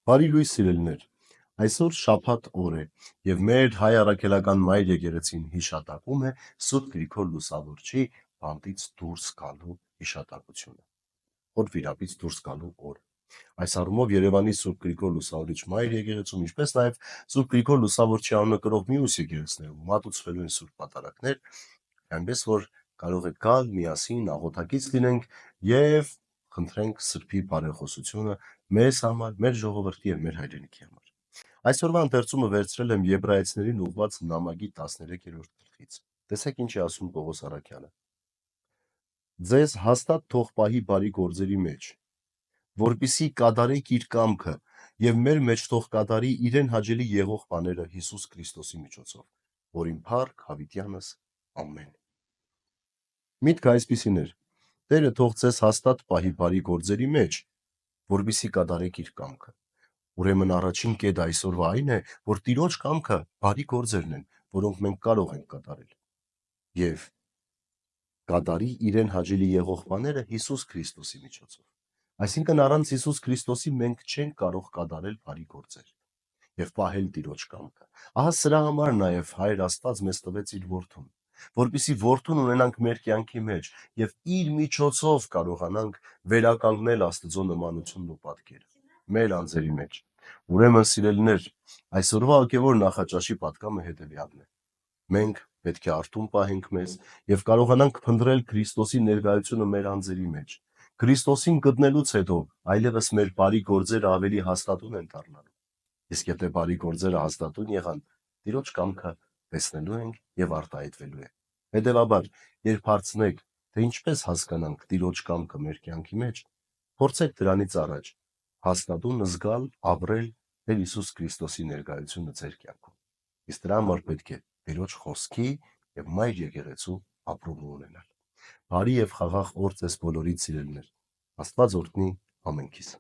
Բարի լույս սիրելիներ, այսօր շաբաթ օր է և մեր հայ առաքելական մայր եկեղեցին հիշատակում է Սուրբ Գրիգոր Լուսավորչի բանտից դուրս գալու հիշատակությունը, որ վիրապից դուրս գալու օր։ Այս առումով Երևանի Սուրբ Գրիգոր Լուսավորիչ մայր եկեղեցում, ինչպես նաև Սուրբ Գրիգոր Լուսավորչի անունը կրող մյուս եկեղեցիներում մատուցվելու են սուրբ պատարագներ, այնպես որ կարող եք գալ միասին աղոթակից լինենք և խնդրենք Սրբի բարեխոսությունը մեզ համար, մեր ժողովրդի և մեր հայրենիքի համար։ Այսօրվա ընթերցումը վերցրել եմ Եբրայեցիներին ուղղված նամակի 13-րդ գլխից։ Տեսեք ինչ է ասում Պողոս առաքյալը. Ձեզ հաստատ թող պահի բարի գործերի մեջ, որպեսզի կատարեք իր կամքը և մեր մեջ թող կատարի իրեն հաճելի եղող բաները Հիսուս Քրիստոսի միջոցով, որին փառք հավիտյանս ամեն։ Միտքը այսպիսին էր. Տերը թող ձեզ հաստատ պահի բարի գործերի մեջ, որպեսզի կատարեք իր կամքը։ Ուրեմն առաջին կետը այսօրվա այն է, որ Տիրոջ կամքը բարի գործերն են, որոնք մենք կարող ենք կատարել։ Եվ կատարի իրեն հաճելի եղող բաները Հիսուս Քրիստոսի միջոցով։ Այսինքն առանց Հիսուս Քրիստոսի մենք չենք կարող կատարել բարի գործեր և պահել Տիրոջ կամքը։ Ահա սրա համար նաև Հայր Աստված մեզ տվեց իր Որդուն, որպեսզի Որդուն ունենանք մեր կյանքի մեջ և իր միջոցով կարողանանք վերականգնել Աստծո նմանությունն ու պատկերը մեր անձերի մեջ։ Ուրեմն սիրելիներ, այսօրվա հոգևոր նախաճաշի պատգամը հետևյալն է. մենք պետք է արթուն պահենք մեզ և կարողանանք փնտրել Քրիստոսի ներկայությունը մեր անձերի մեջ։ Քրիստոսին գտնելուց հետո այլևս մեր բարի գործերը ավելի հաստատուն են դառնալու։ Իսկ եթե բարի գործերը հաստատուն եղան, Տիրոջ կամքը տեսնելու ենք և արտահայտվելու է։ Հետևաբար, երբ հարցնեք, թե ինչպես հասկանանք Տիրոջ կամքը մեր կյանքի մեջ, փորձեք դրանից առաջ հաստատուն զգալ, ապրել Տեր Հիսուս Քրիստոսի ներկայությունը ձեր կյանքում։ Իսկ դրա համար պետք է Տիրոջ խոսքի և մայր եկեղեցու ապրումը ունենալ։ Բարի և խաղաղ օր ձեզ բոլորիդ սիրելիներ։ Աստված օրհնի ամենքիս։